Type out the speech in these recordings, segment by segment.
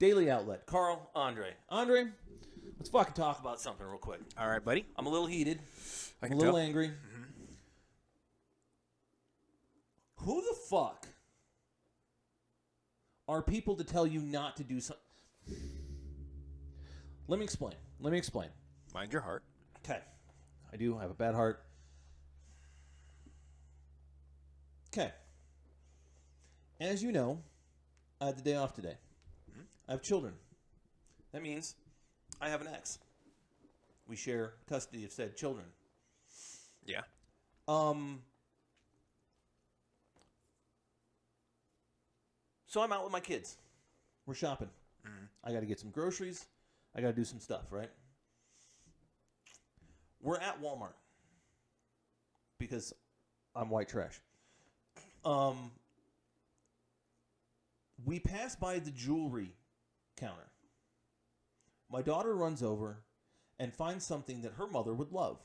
Daily Outlet. Carl, Andre. Andre, let's fucking talk about something real quick. All right, buddy. I'm a little heated. I I'm can a little tell. angry. Who the fuck are people to tell you not to do something? Let me explain. Mind your heart. Okay. I do. I have a bad heart. Okay. As you know, I had the day off today. I have children. That means I have an ex. We share custody of said children. Yeah. So I'm out with my kids. We're shopping. I got to get some groceries. I got to do some stuff, right? We're at Walmart because I'm white trash. We pass by the jewelry counter. My daughter runs over and finds something that her mother would love.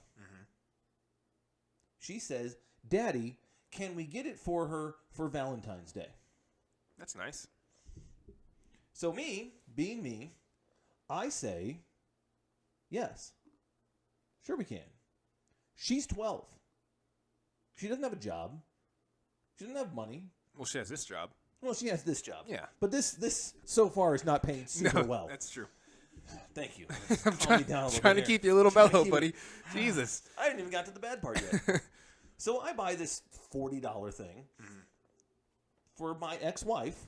She says, "Daddy, can we get it for her for Valentine's Day?" That's nice. So me, being me, I say, yes. Sure we can. She's 12. She doesn't have a job. She doesn't have money. Well, she has this job. Well, she has this job. Yeah. But this so far is not paying super well. That's true. Thank you. I'm Calm me down a little trying to bit keep here. you a little Trying to mellow, keep buddy. it- Jesus. I hadn't even got to the bad part yet. So I buy this $40 thing for my ex-wife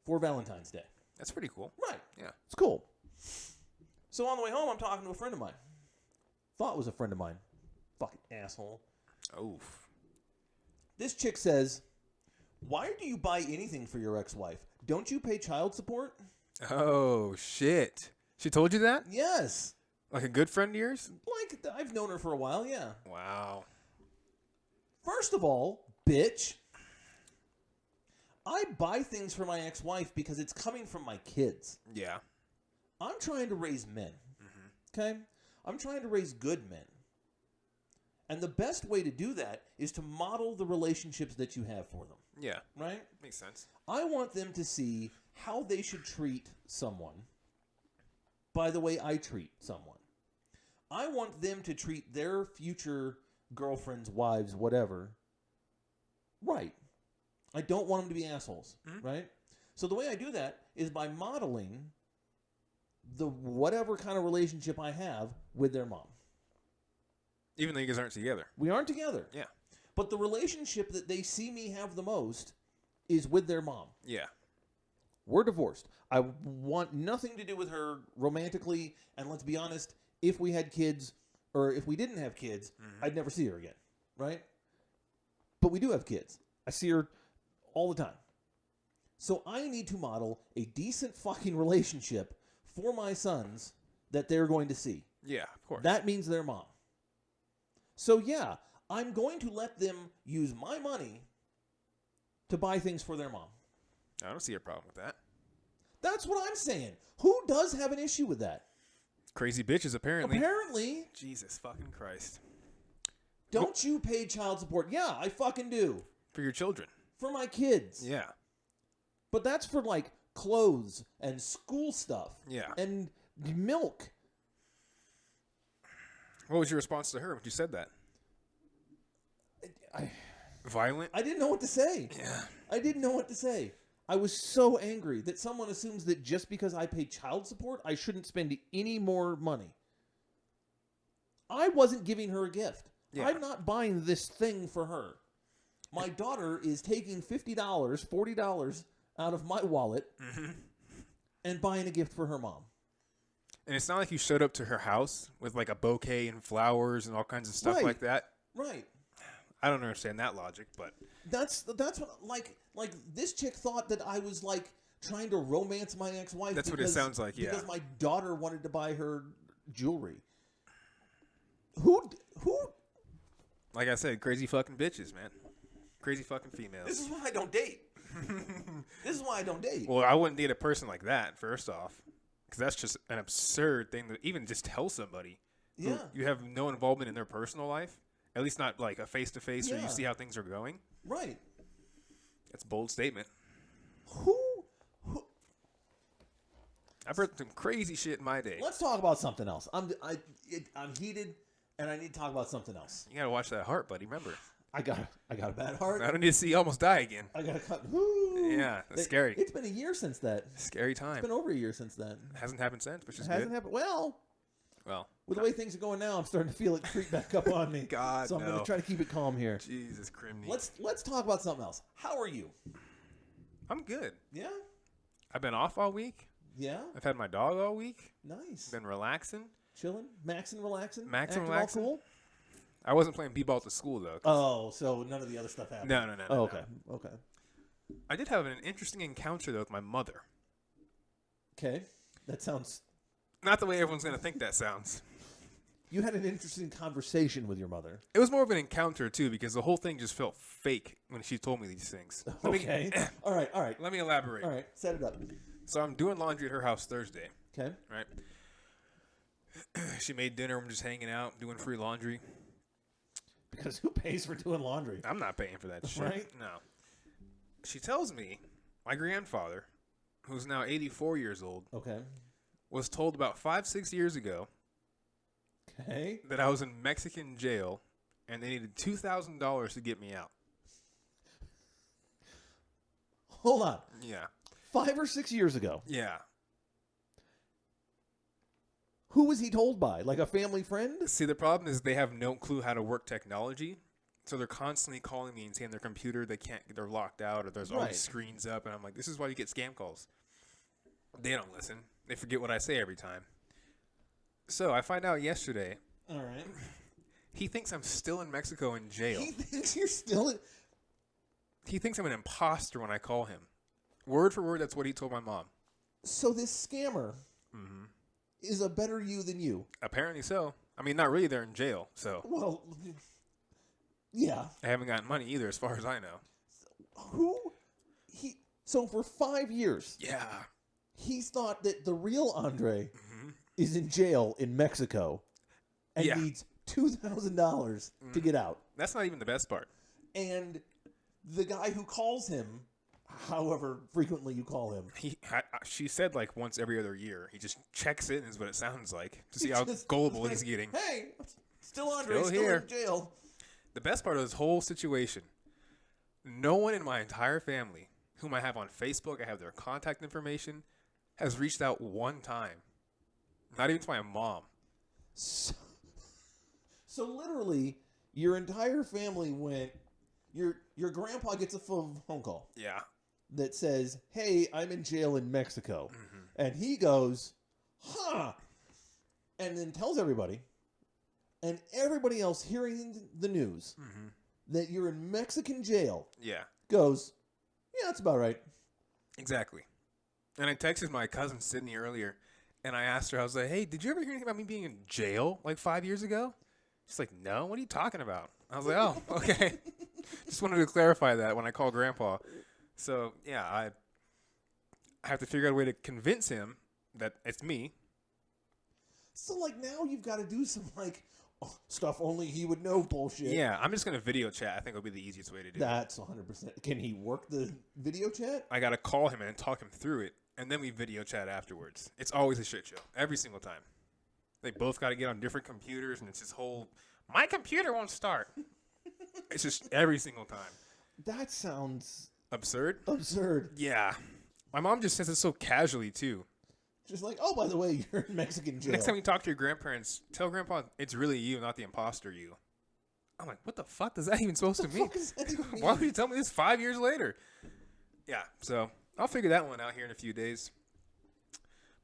for Valentine's Day. That's pretty cool. Right. Yeah. It's cool. So on the way home, I'm talking to a friend of mine. Thought was a friend of mine. Fucking asshole. Oof. This chick says, "Why do you buy anything for your ex-wife? Don't you pay child support?" Oh, shit. She told you that? Yes. Like a good friend of yours? Like, I've known her for a while, yeah. Wow. First of all, bitch, I buy things for my ex-wife because it's coming from my kids. Yeah. I'm trying to raise men. Okay? I'm trying to raise good men. And the best way to do that is to model the relationships that you have for them. Yeah. Right? Makes sense. I want them to see how they should treat someone by the way I treat someone. I want them to treat their future girlfriends, wives, whatever, right. I don't want them to be assholes, right? So the way I do that is by modeling the whatever kind of relationship I have with their mom. Even though you guys aren't together. We aren't together. Yeah. But the relationship that they see me have the most is with their mom. Yeah. We're divorced. I want nothing to do with her romantically. And let's be honest, if we had kids or if we didn't have kids, I'd never see her again. Right? But we do have kids. I see her all the time. So I need to model a decent fucking relationship for my sons that they're going to see. Yeah, of course. That means their mom. So yeah, I'm going to let them use my money to buy things for their mom. I don't see a problem with that. That's what I'm saying. Who does have an issue with that? Crazy bitches, apparently. Apparently. Jesus fucking Christ. Don't you pay child support? Yeah, I fucking do. For your children. For my kids. Yeah. But that's for like clothes and school stuff. Yeah. And milk. What was your response to her when you said that? Violent? I didn't know what to say. Yeah. I didn't know what to say. I was so angry that someone assumes that just because I pay child support, I shouldn't spend any more money. I wasn't giving her a gift. Yeah. I'm not buying this thing for her. My daughter is taking $50, $40 out of my wallet and buying a gift for her mom. And it's not like you showed up to her house with like a bouquet and flowers and all kinds of stuff Right. like that. Right. I don't understand that logic, but That's what like this chick thought that I was like trying to romance my ex-wife. That's what it sounds like, yeah. Because my daughter wanted to buy her jewelry. Who? like I said, crazy fucking bitches, man. Crazy fucking females. This is why I don't date. This is why I don't date. Well, I wouldn't date a person like that, first off. Because that's just an absurd thing to even just tell somebody. Yeah. You have no involvement in their personal life. At least not like a face-to-face where Yeah. you see how things are going. Right. That's a bold statement. Who? I've heard some crazy shit in my day. Let's talk about something else. I'm heated, and I need to talk about something else. You gotta watch that heart, buddy. Remember, I got a bad heart. I don't need to see you almost die again. I got to cut. Woo. Yeah, that's scary. It's been a year since that. Scary It's time. been over a year since then. Hasn't happened since, which is It hasn't good. happened. Well, Well, with the way things are going now, I'm starting to feel it creep back up on me. God, so I'm going no. to try to keep it calm here. Jesus criminy. Let's talk about something else. How are you? I'm good. Yeah, I've been off all week. yeah, I've had my dog all week. nice. Been relaxing. Chilling, maxing, relaxing, Maxing, acting all relaxing. cool. I wasn't playing b-ball at the school though. Oh, so none of the other stuff happened. No. Oh, okay, okay, I did have an interesting encounter though with my mother. okay. That sounds. Not the way everyone's gonna think that sounds. You had an interesting conversation with your mother. It was more of an encounter too, because the whole thing just felt fake when she told me these things. Okay. All right. Let me elaborate. All right. Set it up. So I'm doing laundry at her house Thursday, Okay. right? She made dinner. I'm just hanging out, doing free laundry. Because who pays for doing laundry? I'm not paying for that shit. Right? No. She tells me my grandfather, who's now 84 years old, Okay. was told about 5-6 years ago Okay. that I was in Mexican jail and they needed $2,000 to get me out. Hold on. Yeah. 5 or 6 years ago, Yeah. who was he told by? Like a family friend? See, the problem is they have no clue how to work technology. So they're constantly calling me and saying their computer, they're locked out, or there's all Right. these screens up. And I'm like, this is why you get scam calls. They don't listen. They forget what I say every time. So I find out yesterday, All right. he thinks I'm still in Mexico in jail. He thinks you're still in. He thinks I'm an imposter when I call him. Word for word, that's what he told my mom. So this scammer Mm-hmm. is a better you than you. Apparently so. I mean, not really. They're in jail, so Well, yeah. I haven't gotten money either, as far as I know. Who? So for 5 years, Yeah. he's thought that the real Andre Mm-hmm. is in jail in Mexico and Yeah. needs $2,000 to get out. That's not even the best part. And the guy who calls him, however frequently you call him, She said like once every other year. He just checks in, is what it sounds like, to see He how just- gullible like, he's getting. Hey, still Andre, Still still here. in jail. The best part of this whole situation, no one in my entire family, whom I have on Facebook, I have their contact information, has reached out one time. Not even to my mom. So literally, your entire family went. Your grandpa gets a phone call Yeah. that says, "Hey, I'm in jail in Mexico," Mm-hmm. and he goes, "Huh," and then tells everybody, and everybody else hearing the news Mm-hmm. that you're in Mexican jail Yeah. goes, "Yeah, that's about right." Exactly. And I texted my cousin Sydney earlier, and I asked her, I was like, hey, did you ever hear anything about me being in jail like 5 years ago? She's like, no, what are you talking about? I was like, oh, okay. Just wanted to clarify that when I call Grandpa. So, yeah, I have to figure out a way to convince him that it's me. So like now you've got to do some like stuff only he would know bullshit. Yeah, I'm just going to video chat. I think it'll be the easiest way to do it. That's 100%. Can he work the video chat? I got to call him and talk him through it, and then we video chat afterwards. It's always a shit show, every single time. They both got to get on different computers, and it's this whole, my computer won't start. It's just every single time. That sounds Absurd? absurd. Yeah. My mom just says it so casually, too. Just like, oh, by the way, you're in Mexican jail. Next time you talk to your grandparents, tell Grandpa it's really you, not the imposter you. I'm like, what the fuck does that even supposed to mean? What the fuck does that even mean? Why would you tell me this 5 years later? Yeah, so I'll figure that one out here in a few days.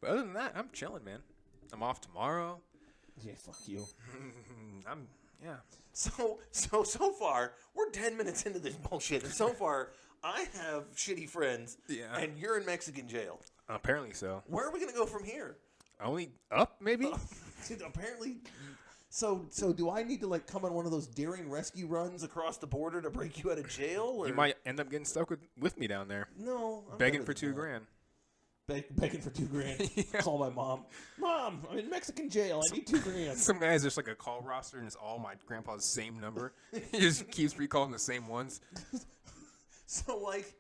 But other than that, I'm chilling, man. I'm off tomorrow. Yeah, fuck you. Yeah. So far, we're 10 minutes into this bullshit. And so far, I have shitty friends. Yeah. And you're in Mexican jail. Apparently so. Where are we going to go from here? Only up, maybe? Apparently. So do I need to like come on one of those daring rescue runs across the border to break you out of jail? Or? You might end up getting stuck with me down there. No. I'm Begging better for than $2,000. Begging for $2,000. Yeah. Call my mom. Mom, I'm in Mexican jail. I need $2,000. Some guy has just like a call roster and it's all my grandpa's same number. He just keeps recalling the same ones. So like,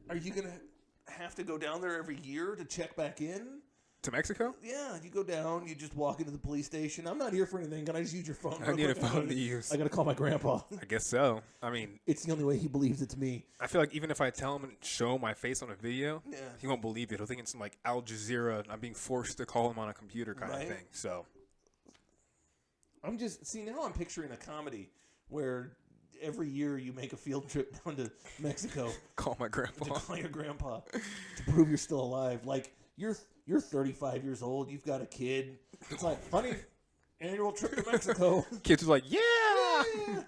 are you gonna have to go down there every year to check back in? To Mexico? Yeah, you go down, you just walk into the police station. I'm not here for anything. Can I just use your phone? I need a phone to use. I got to call my grandpa. I guess so. I mean, It's the only way he believes it's me. I feel like even if I tell him and show my face on a video, Yeah. he won't believe it. He'll think it's some like Al Jazeera. I'm being forced to call him on a computer kind Right. of thing. So Now I'm picturing a comedy where every year you make a field trip down to Mexico call my to grandpa. call your grandpa to prove you're still alive. Like you're 35 years old, you've got a kid. It's like, honey, annual trip to Mexico. Kids was like, yeah. Yeah.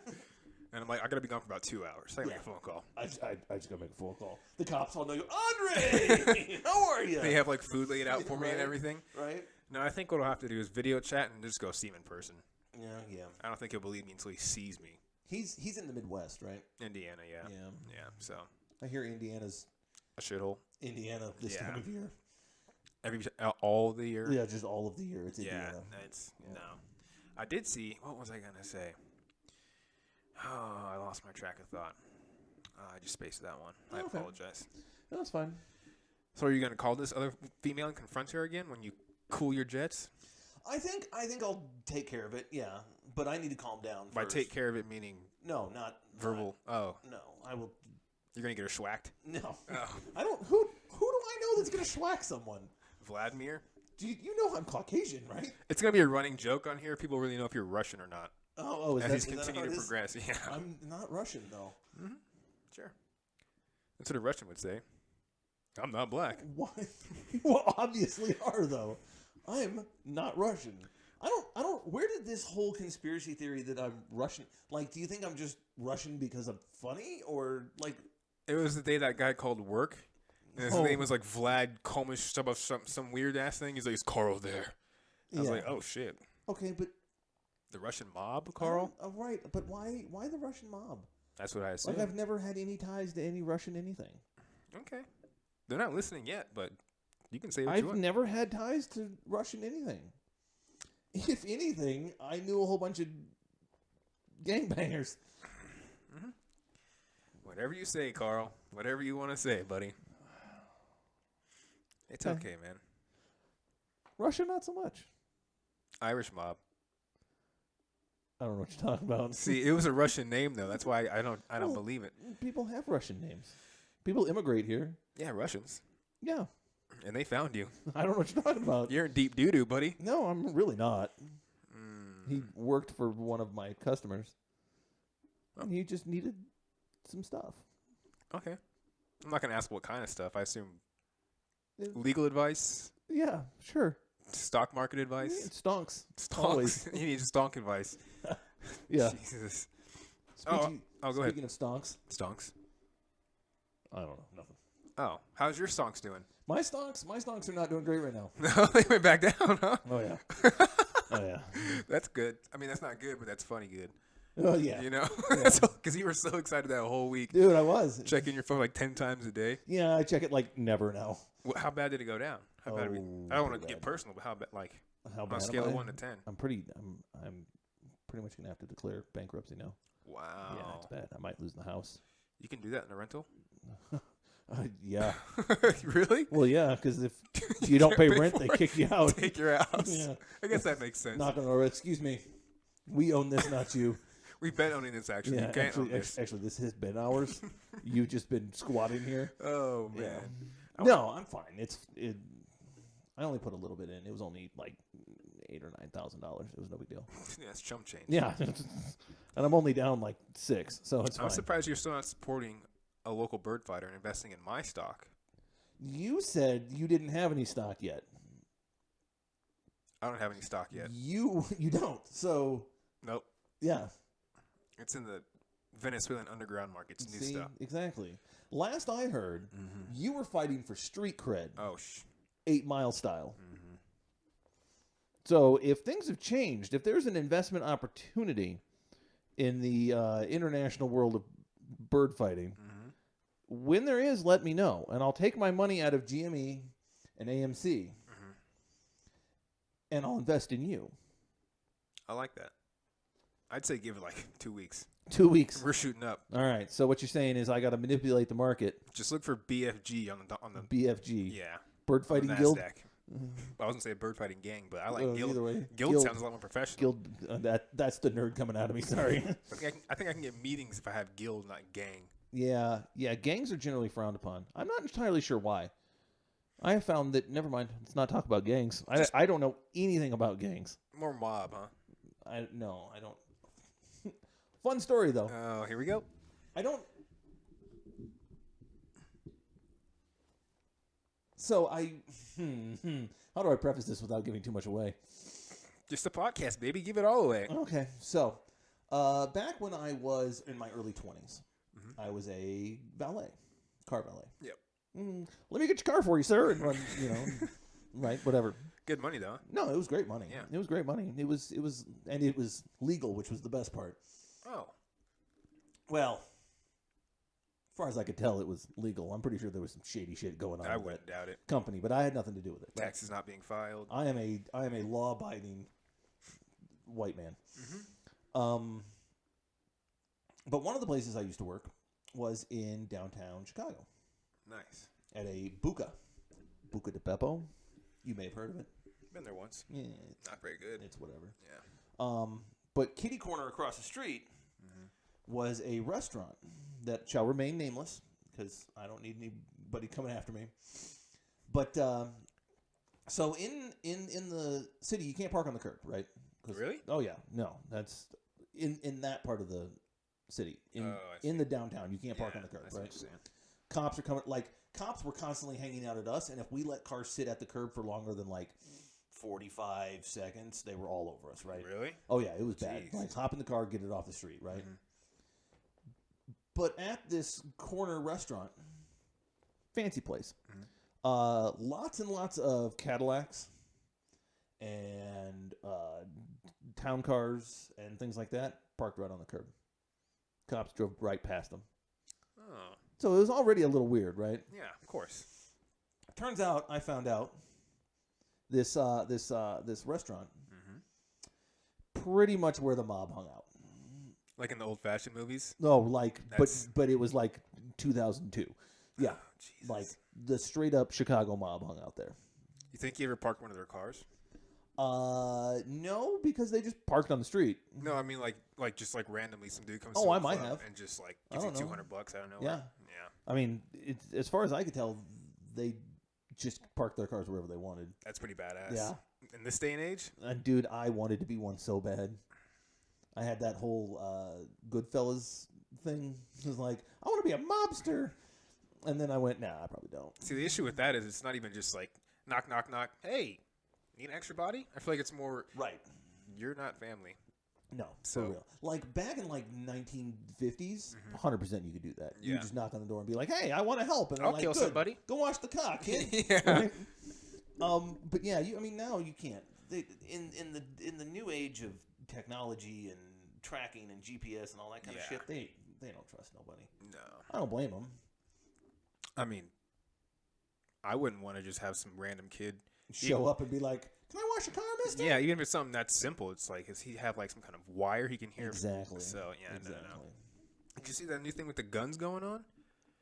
And I'm like, I gotta be gone for about 2 hours. I gotta make a phone call. I just gotta make a phone call. The cops all know you. Andre, how are you? They have like food laid out for me and Right. everything. Right? No, I think what I'll have to do is video chat and just go see him in person. Yeah. I don't think he'll believe me until he sees me. He's in the Midwest, right? Indiana, yeah. Yeah. Yeah, so I hear Indiana's a shithole. Indiana this Yeah. time of year. All the year. Yeah, just all of the year. It's Yeah, Indiana. it's no. I did see. What was I gonna say? Oh, I lost my track of thought. I just spaced that one. I Okay. apologize. No, that's fine. So, are you gonna call this other female and confront her again when you cool your jets? I think I'll take care of it. Yeah, but I need to calm down. By First. take care of it, meaning No, not verbal. Oh, No, I will. you're gonna get her schwacked. No, Oh, I don't. Who do I know that's gonna schwack someone? Vladimir. Do you know I'm Caucasian, right? It's gonna be a running joke on here. People really know if you're Russian or not Oh, is as that, he's is that continued how to it is? progress. Yeah, I'm not Russian though. sure. That's what a Russian would say. I'm not black. Why? You obviously are though. I'm not Russian. I don't. Where did this whole conspiracy theory that I'm Russian? Like, do you think I'm just Russian because I'm funny, or like? It was the day that guy called work. And his Oh. name was like Vlad Komish, some weird ass thing. He's like, "Is Carl there?" I was Yeah. like, "Oh shit, Okay, but the Russian mob, Carl." Oh, right, but why the Russian mob? That's what I assumed. Like, I've never had any ties to any Russian anything. Okay, they're not listening yet, but you can say what you I've want. never had ties to Russian anything. If anything, I knew a whole bunch of gangbangers. Whatever you say, Carl. Whatever you want to say, buddy. It's Okay. okay, man. Russia, not so much. Irish mob. I don't know what you're talking about. See, it was a Russian name though. That's why I don't Well- believe it. People have Russian names. People immigrate here. Yeah, Russians. Yeah. And they found you. I don't know what you're talking about. You're in deep doo doo, buddy. No, I'm really not. Mm. He worked for one of my customers. And he just needed some stuff. Okay. I'm not gonna ask what kind of stuff. I assume It- legal advice, Yeah, sure. stock market It advice. stonks. Stonks. Always. You need stonk advice. Yeah. Jesus. Speaking, Oh, go ahead. speaking of stonks, Stonks. I don't know. Nothing. Oh, how's your stonks doing? My stonks are not doing great right now. No, they went back down, huh? Oh yeah. Oh yeah. That's good. I mean, that's not good, but that's funny good. Oh yeah. You know? Because you were so excited that whole week, Dude, I was. checking your phone like 10 times a day. Yeah, I check it like never now. How bad did it go down? How bad? Oh, I don't want to pretty get bad. personal, but how bad? Like, How on bad a scale am of I? 1 to 10. I'm pretty much gonna have to declare bankruptcy now. Wow. Yeah, it's bad. I might lose the house. You can do that in a rental? Yeah. Really? Well, yeah, because if you don't pay rent, they for it. kick you out. Take your house. Yeah. I guess that makes sense. Knock on the door. Excuse me. We own this, not you. We've been owning this, actually. Yeah, You can't own this. actually, this has been ours. You've just been squatting here. Oh, Yeah. man. No, I'm fine. I only put a little bit in. It was only like $8,000 or $9,000. It was no big deal. Yeah, it's chump change. Yeah, and I'm only down like 6, so it's fine. I'm surprised you're still not supporting a local bird fighter and investing in my stock. You said you didn't have any stock yet. I don't have any stock yet. You don't. So Nope. yeah. It's in the Venezuelan underground market. It's new See, stuff. exactly. Last I heard, you were fighting for street cred, Oh, 8 Mile style. So if things have changed, if there's an investment opportunity in the international world of bird fighting, when there is, let me know, and I'll take my money out of GME and AMC, and I'll invest in you. I like that. I'd say give it like 2 weeks. 2 weeks. We're shooting up. All right. So what you're saying is I got to manipulate the market. Just look for BFG on the BFG. yeah. Bird on the Fighting Guild. NASDAQ. I was gonna say a bird fighting gang, but I like Well, guild. either way. Guild sounds a lot more professional. Guild. That's the nerd coming out of me. Sorry. I think I can get meetings if I have guild, not gang. Yeah. Gangs are generally frowned upon. I'm not entirely sure why. I have found that. Never mind. Let's not talk about gangs. I don't know anything about gangs. More mob, huh? I don't. Fun story though. Oh, here we go. I don't. So how do I preface this without giving too much away? Just a podcast, baby. Give it all away. Okay, so back when I was in my early 20s, I was a valet, car valet. Yep. Let me get your car for you, sir, and run, right, whatever. Good money though. No, it was great money. Yeah. It was great money. It was legal, which was the best part. Oh. Well, as far as I could tell, it was legal. I'm pretty sure there was some shady shit going on. I with wouldn't that doubt it. company, but I had nothing to do with it. Taxes not being filed. I am a law-abiding white man. But one of the places I used to work was in downtown Chicago Nice. at a Buca de Beppo. You may have heard of it. Been there once. Yeah, Not very good. it's whatever. Yeah. But kitty corner across the street was a restaurant that shall remain nameless because I don't need anybody coming after me. But so in the city, you can't park on the curb, right? Really? Oh yeah, no, that's in that part of the city. In the downtown, you can't park on the curb, right? Cops are coming. Cops were constantly hanging out at us, and if we let cars sit at the curb for longer than 45 seconds, they were all over us, right? Really? Oh yeah, it was bad. Jeez. Hop in the car, get it off the street, right? But at this corner restaurant, fancy place, lots and lots of Cadillacs and town cars and things like that parked right on the curb. Cops drove right past them. Oh. So it was already a little weird, right? Yeah, of course. Turns out, I found out this restaurant pretty much where the mob hung out. Like in the old-fashioned movies? No, but it was 2002. Yeah, Jesus. The straight up Chicago mob hung out there. You think you ever parked one of their cars? No, because they just parked on the street. No, I mean just randomly some dude comes. Oh, to a I might club have. And just gives you $200. I don't know. Yeah. I mean, as far as I could tell, they just parked their cars wherever they wanted. That's pretty badass. Yeah. In this day and age. Dude, I wanted to be one so bad. I had that whole Goodfellas thing. It was like, I want to be a mobster. And then I went, nah, I probably don't. See, the issue with that is it's not even just knock, knock, knock. Hey, need an extra body? I feel like it's more, Right. you're not family. No, So- for real. Back in 1950s, 100% you could do that. You Yeah. just knock on the door and be like, hey, I want to help. And they're I'll like, kill good, somebody. Go watch the cock, kid. Yeah. Right? But yeah, now you can't. In the new age of technology and tracking and GPS and all that kind of Yeah. shit, they don't trust nobody. No. I don't blame them. I mean, I wouldn't want to just have some random kid Show up and be like, can I wash your car, mister? Yeah, even if it's something that's simple, it's does he have some kind of wire he can hear? Exactly. So yeah, Exactly. no. Did you see that new thing with the guns going on?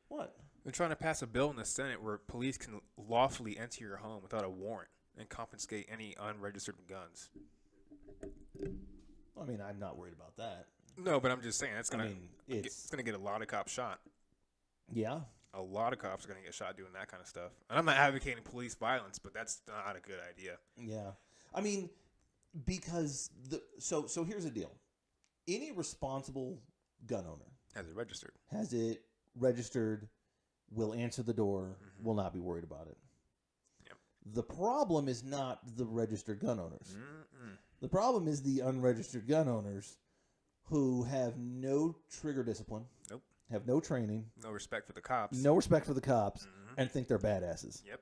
What? They're trying to pass a bill in the Senate where police can lawfully enter your home without a warrant and confiscate any unregistered guns. I mean, I'm not worried about that. No, but I'm just saying it's gonna it's it's gonna get a lot of cops shot. Yeah. A lot of cops are gonna get shot doing that kind of stuff. And I'm not advocating police violence, but that's not a good idea. Yeah. I mean, because so here's the deal. Any responsible gun owner Has it registered? has it registered, will answer the door, will not be worried about it. Yep. The problem is not the registered gun owners. The problem is the unregistered gun owners who have no trigger discipline. Nope. Have no training, No respect for the cops. no respect for the cops, and think they're badasses. Yep.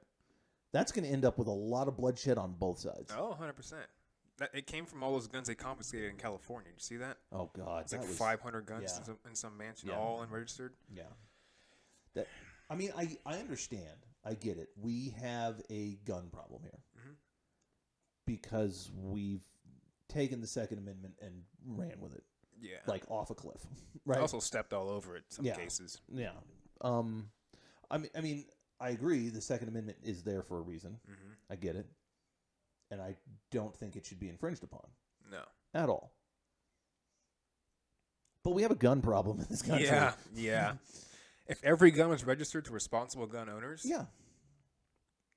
That's going to end up with a lot of bloodshed on both sides. Oh, 100%. It came from all those guns they confiscated in California. Did you see that? Oh God, It's 500 guns yeah. in some mansion, Yeah. all unregistered. Yeah. I mean, I understand. I get it. We have a gun problem here because we've taken the Second Amendment and ran with it, Yeah. off a cliff. Right. Also stepped all over it in some Yeah. cases. Yeah. I mean, I agree. The Second Amendment is there for a reason. Mm-hmm. I get it. And I don't think it should be infringed upon. No. At all. But we have a gun problem in this country. Yeah, yeah. If every gun was registered to responsible gun owners, Yeah.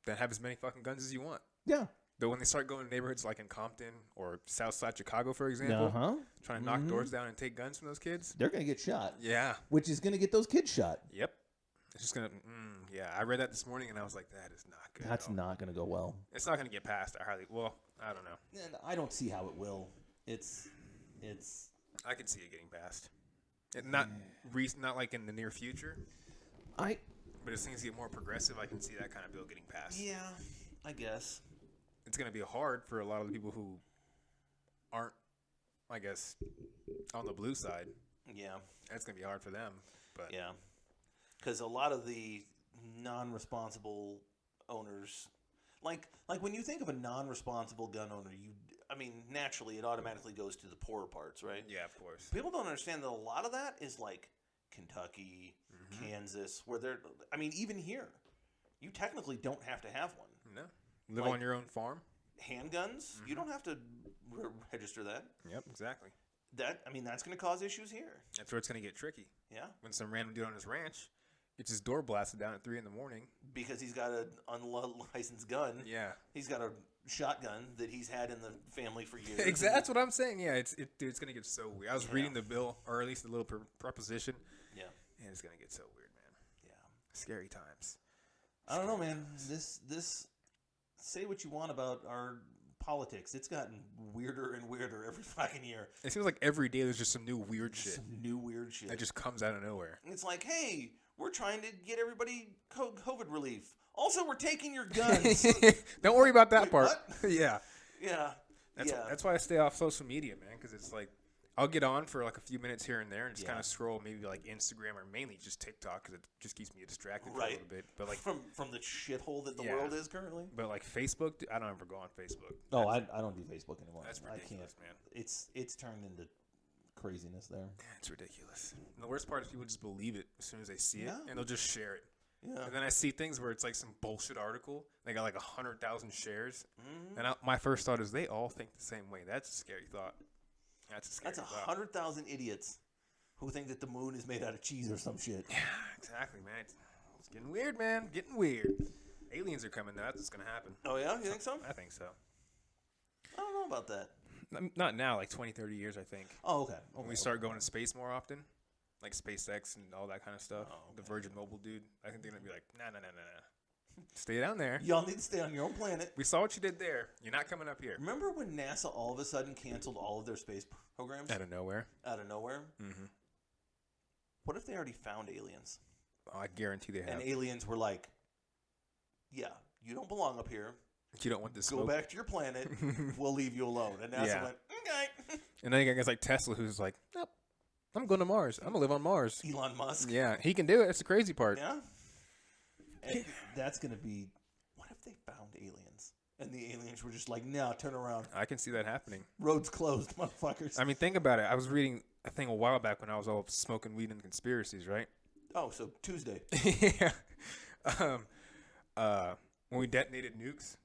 then have as many fucking guns as you want. Yeah. But when they start going to neighborhoods like in Compton or Southside Chicago, for example, Uh-huh. trying to knock doors down and take guns from those kids, They're going to get shot. yeah, Which is going to get those kids shot. yep. It's just gonna, yeah. I read that this morning and I was like, that is not good. That's at all. not going to go well. It's not gonna get passed. I don't know. And I don't see how it will. It's I could see it getting passed. Not like in the near future, I but as things get more progressive, I can see that kind of bill getting passed. yeah, I guess. It's going to be hard for a lot of the people who aren't, I guess, on the blue side. Yeah. It's going to be hard for them. But Yeah. Cuz a lot of the non-responsible owners like when you think of a non-responsible gun owner, naturally it automatically goes to the poorer parts, right? yeah, of course. People don't understand that a lot of that is like Kentucky, Kansas, where even here, you technically don't have to have one. No. Live Like- on your own farm. Handguns, you don't have to register that. Yep, exactly. That's going to cause issues here. That's where it's going to get tricky. Yeah, When some random dude on his ranch gets his door blasted down at 3 a.m. because he's got an unlicensed gun. Yeah. He's got a shotgun that he's had in the family for years. Exactly. That's what I'm saying. Yeah, dude, it's going to get so weird. I was Yeah. reading the bill, or at least the little proposition, Yeah, and it's going to get so weird, man. yeah. Scary times. I don't know, man. This say what you want about our politics. It's gotten weirder and weirder every fucking year. It seems like every day there's just some new weird shit Some new weird shit. that just comes out of nowhere. It's like, hey, we're trying to get everybody COVID relief. Also, we're taking your guns. Don't worry about that Wait, part. what? Yeah. Yeah. That's why I stay off social media, man, because it's like I'll get on for like a few minutes here and there and just Yeah. kind of scroll maybe like Instagram or mainly just TikTok because it just keeps me distracted for a Right. little bit. But like from the shithole that the Yeah. world is currently. But like Facebook, I don't ever go on Facebook. Oh, I don't do Facebook anymore. That's I ridiculous, can't. man. It's turned into craziness there. It's ridiculous. And the worst part is people just believe it as soon as they see it Yeah. and they'll just share it. Yeah. And then I see things where it's like some bullshit article. They got like 100,000 shares. Mhm. And my first thought is they all think the same way. That's a scary thought. That's a scary That's thought. 100,000 idiots who think that the moon is made out of cheese or some shit. Yeah, exactly, man. It's getting weird, man. Getting weird. Aliens are coming. That's what's going to happen. Oh, yeah? You think so? I think so. I don't know about that. Not now, like 20, 30 years, I think. Oh, okay. When we start going to space more often, like SpaceX and all that kind of stuff. Oh, The okay. Virgin Mobile dude. I think they're going to be like, nah. Stay down there. Y'all need to stay on your own planet. We saw what you did there. You're not coming up here. Remember when NASA all of a sudden canceled all of their space programs Out of nowhere. out of nowhere? Mm-hmm. What if they already found aliens? Oh, I guarantee they have. And aliens were like, yeah, you don't belong up here. You don't want this Go smoke. back to your planet. We'll leave you alone. And NASA Yeah. went, okay. And then you got guys like Tesla who's like, nope, I'm going to Mars. I'm going to live on Mars. Elon Musk. Yeah, he can do it. That's the crazy part. Yeah. And that's going to be, what if they found aliens? And the aliens were just like, no, turn around. I can see that happening. Roads closed, motherfuckers. I mean, think about it. I was reading a thing a while back when I was all smoking weed and conspiracies, right? Oh, so Tuesday. Yeah. When we detonated nukes,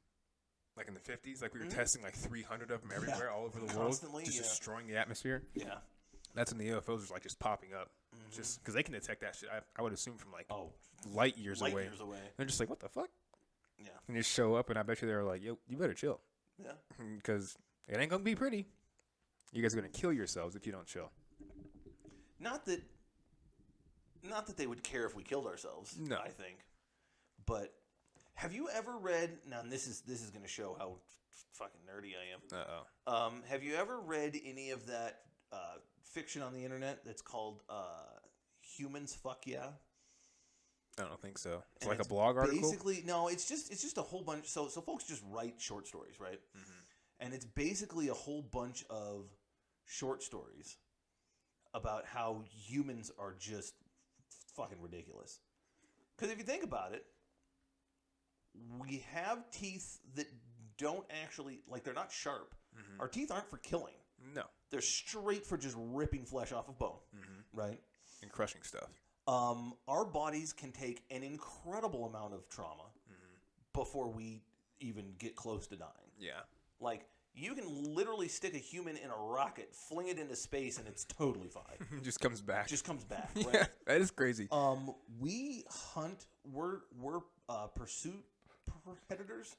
like in the 50s, like we were testing like 300 of them everywhere, all over the world, Constantly, just yeah. destroying the atmosphere. Yeah. That's when the UFOs was like just popping up, just because they can detect that shit. I would assume from like Oh, light years light away. years away. They're just like, what the fuck? Yeah. And just show up, and I bet you they're like, yo, you better chill, Yeah. because it ain't gonna be pretty. You guys are gonna kill yourselves if you don't chill. Not that they would care if we killed ourselves. No. I think. But have you ever read? Now, and this is going to show how fucking nerdy I am. Uh-oh. Have you ever read any of that fiction on the internet that's called "Humans Fuck Yeah"? I don't think so. It's And like a blog article. Basically, no. It's just a whole bunch. So folks just write short stories, right? And it's basically a whole bunch of short stories about how humans are just fucking ridiculous. Because if you think about it, we have teeth that don't actually, like, they're not sharp. Our teeth aren't for killing. No. They're straight for just ripping flesh off of bone, right? And crushing stuff. our bodies can take an incredible amount of trauma before we even get close to dying. Yeah. Like, you can literally stick a human in a rocket, fling it into space, and it's totally fine. Just comes back. Just comes back, Yeah, right? that is crazy. We hunt. We're pursuit predators.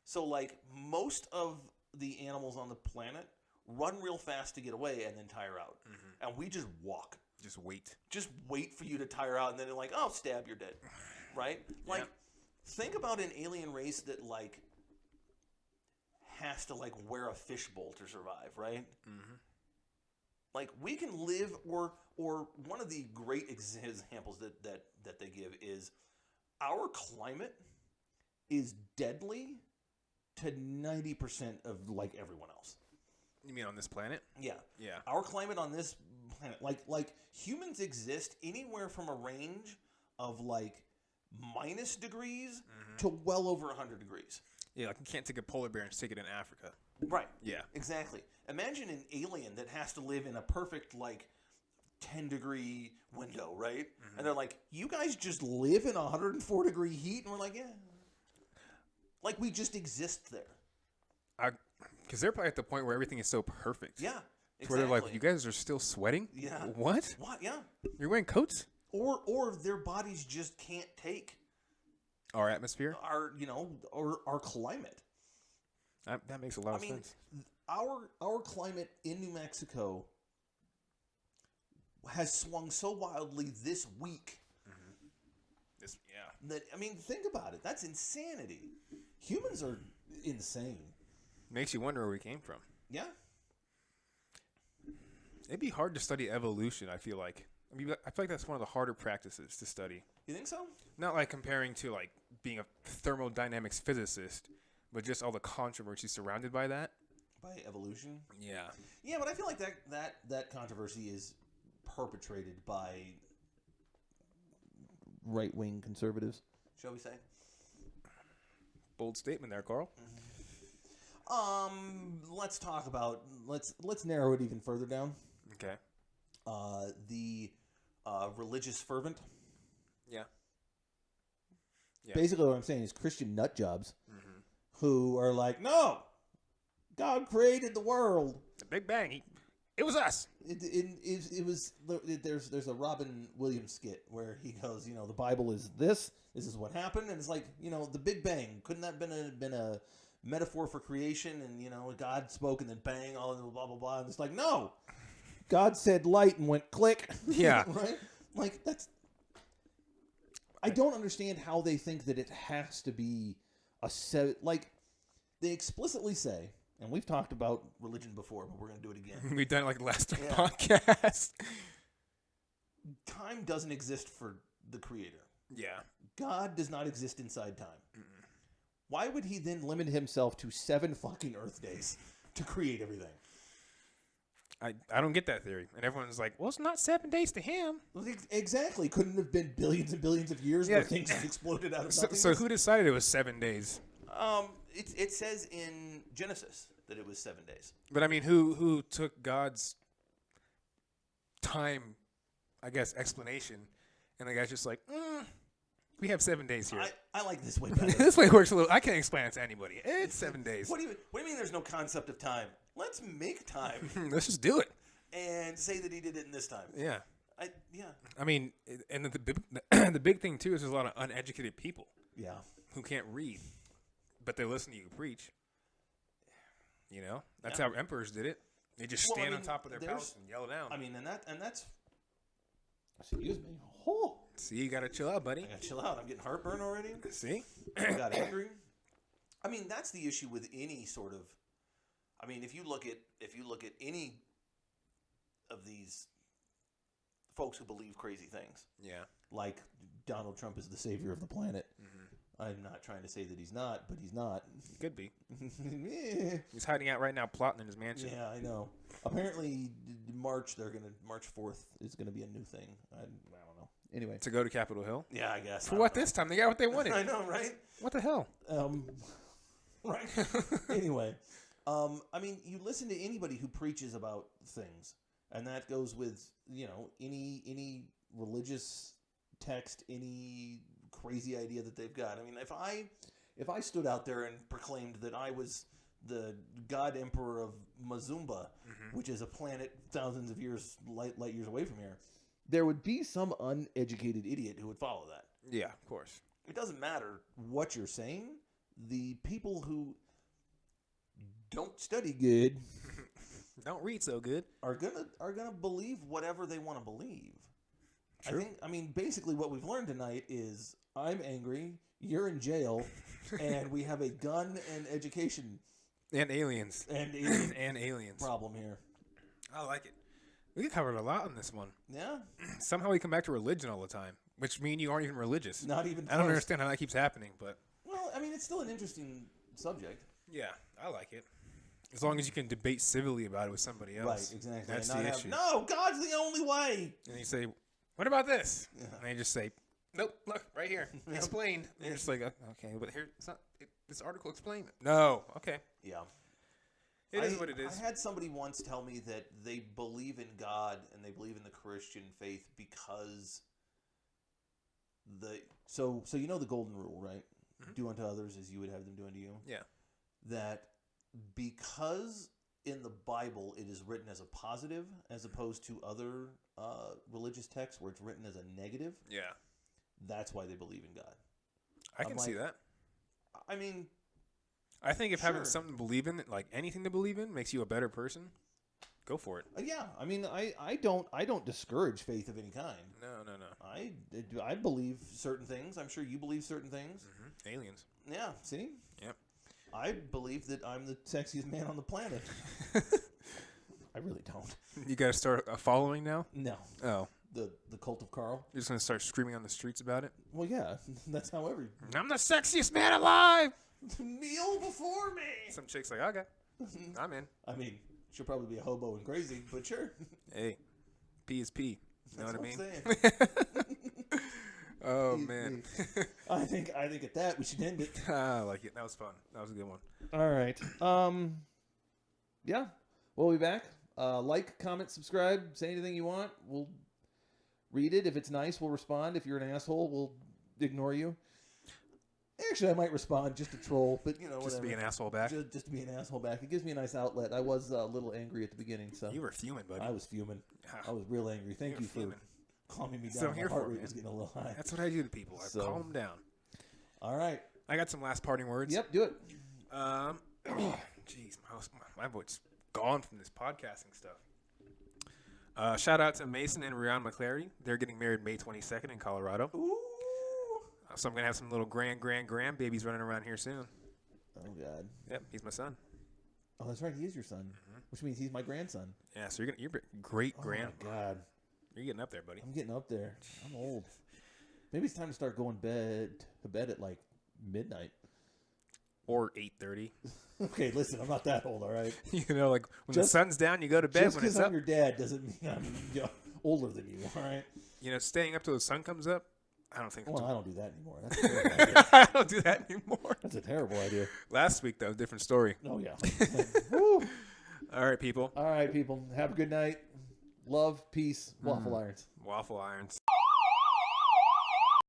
So, like, most of the animals on the planet run real fast to get away and then tire out. And we just walk. Just wait. Just wait for you to tire out, and then they're like, oh, stab, you're dead. Right? Like, think about an alien race that, like, has to, like, wear a fishbowl to survive, right? Like, we can live, or one of the great examples that they give is our climate is deadly to 90% of, like, everyone else. You mean on this planet? Yeah. Yeah. Our climate on this planet, like humans exist anywhere from a range of, like, minus degrees to well over 100 degrees. Yeah, like you can't take a polar bear and stick it in Africa. Right. Yeah. Exactly. Imagine an alien that has to live in a perfect, like, 10-degree window, right? And they're like, you guys just live in 104-degree heat? And we're like, yeah. Like, we just exist there. Because they're probably at the point where everything is so perfect. Yeah. Exactly. Where they're like, you guys are still sweating? Yeah. What? What? Yeah. You're wearing coats? Or their bodies just can't take Our atmosphere? our, or our climate. That makes a lot of sense. Our climate in New Mexico has swung so wildly this week that, I mean, think about it. That's insanity. Humans are insane. Makes you wonder where we came from. Yeah. It'd be hard to study evolution, I feel like. I mean, I feel like that's one of the harder practices to study. You think so? Not like comparing to like being a thermodynamics physicist, but just all the controversy surrounded by that. By evolution? Yeah. Yeah, but I feel like that controversy is perpetrated by right-wing conservatives, shall we say? Bold statement there, Carl. Let's talk about let's narrow it even further down. Okay. The religious fervent. Yeah. Basically, what I'm saying is Christian nut jobs who are like, no, God created the world. The Big Bang. It was us. It was. There's a Robin Williams skit where he goes, the Bible is this. This is what happened, and it's like, the Big Bang. Couldn't that been a metaphor for creation? And God spoke, and then bang, all the blah blah blah. And it's like, no, God said light and went click. Yeah. Right. Like that's. I don't understand how they think that it has to be like they explicitly say. And we've talked about religion before, but we're going to do it again. We've done it like last podcast. Time doesn't exist for the creator. Yeah. God does not exist inside time. Why would he then limit himself to 7 fucking Earth days to create everything? I don't get that theory. And everyone's like, well, it's not 7 days to him. Exactly. Couldn't have been billions and billions of years where things exploded out of nothing. So who decided it was 7 days? It says in Genesis that it was 7 days. But I mean, who took God's time, I guess, explanation, and the guy's just like, we have 7 days here. I like this way better. This way works a little. I can't explain it to anybody. It's 7 days. What do you mean? There's no concept of time? Let's make time Let's just do it and say that he did it in this time. Yeah. Yeah. I mean, and the big thing too is there's a lot of uneducated people. Yeah. Who can't read, but they listen to you preach. That's how emperors did it. They just stand on top of their palace and yell down. I mean, and that's. Excuse me. Oh. See, you gotta chill out, buddy. I gotta chill out. I'm getting heartburn already. See, I got angry. I mean, that's the issue with any sort of. I mean, if you look at any of these folks who believe crazy things, yeah, like Donald Trump is the savior of the planet. I'm not trying to say that he's not, but he's not. He could be. He's hiding out right now, plotting in his mansion. Yeah, I know. Apparently, March 4th is gonna be a new thing. I don't know. Anyway, To go to Capitol Hill. yeah, I guess. For what this time? They got what they wanted. I know, right? What the hell? Right. Anyway, I mean, you listen to anybody who preaches about things, and that goes with any religious text any crazy idea that they've got. I mean, if I stood out there and proclaimed that I was the god emperor of Mazumba, which is a planet thousands of light years away from here, there would be some uneducated idiot who would follow that. Yeah, of course. It doesn't matter what you're saying. The people who don't study good don't read so good are gonna believe whatever they want to believe. True. I mean, basically what we've learned tonight is I'm angry, you're in jail, and we have a gun and education and aliens and aliens problem here. I like it. We covered a lot on this one. Yeah. Somehow we come back to religion all the time, which means you aren't even religious. Not even close. I don't understand how that keeps happening, but well, I mean, it's still an interesting subject. Yeah, I like it. As long as you can debate civilly about it with somebody else. Right, exactly. That's and the not issue. No, God's the only way. And you say, what about this? Yeah. And they just say, nope, look, right here. Explained. And you're just like, okay, but here, it's not, this article explained it. No, okay. Yeah. It is what it is. I had somebody once tell me that they believe in God and they believe in the Christian faith because so you know the golden rule, right? Mm-hmm. Do unto others as you would have them do unto you. Yeah. That because in the Bible it is written as a positive as opposed to other religious texts where it's written as a negative. Yeah. That's why they believe in God. I can see that. I mean, I think if sure. having something to believe in, like anything to believe in, makes you a better person, go for it. Yeah, I mean, I don't discourage faith of any kind. No. I believe certain things. I'm sure you believe certain things. Mm-hmm. Aliens. Yeah. See. Yep. I believe that I'm the sexiest man on the planet. I really don't. You got to start a following now? No. Oh. The cult of Carl. You're just gonna start screaming on the streets about it? Well, yeah, that's how I'm the sexiest man alive. Kneel before me. Some chick's like, okay, I'm in. I mean, she'll probably be a hobo and crazy, but sure. Hey, P is P. You know That's what I mean? I'm saying. Oh man. I think at that we should end it. I like it. That was fun. That was a good one. All right. Yeah, we'll be back. Like, comment, subscribe. Say anything you want. We'll read it. If it's nice, we'll respond. If you're an asshole, we'll ignore you. Actually, I might respond just to troll, but just whatever. to be an asshole back. Just to be an asshole back. It gives me a nice outlet. I was a little angry at the beginning, so You were fuming, buddy. I was fuming. I was real angry. Thank you for calming me down. So I'm My here heart for rate it, was getting a little high. That's what I do to people. I calm them down. All right. I got some last parting words. Yep, do it. Jeez, my voice gone from this podcasting stuff. Shout out to Mason and Rihanna McClary. They're getting married May 22nd in Colorado. Ooh. So I'm going to have some little grand babies running around here soon. Oh, God. Yep, he's my son. Oh, that's right. He is your son, which means he's my grandson. Yeah, so you're great-grand. Oh, my God. You're getting up there, buddy. I'm getting up there. I'm old. Maybe it's time to start going to bed at, like, midnight. Or 8:30. Okay, listen, I'm not that old, all right? Like when the sun's down, you go to bed. Just when it's because I'm up. your dad doesn't mean I'm older than you, all right? Staying up till the sun comes up, I don't think. Well, I don't do that anymore. That's a terrible idea. I don't do that anymore. That's a terrible idea. Last week, though, different story. Oh, yeah. Woo. All right, people. All right, people. Have a good night. Love, peace, waffle irons. Waffle irons.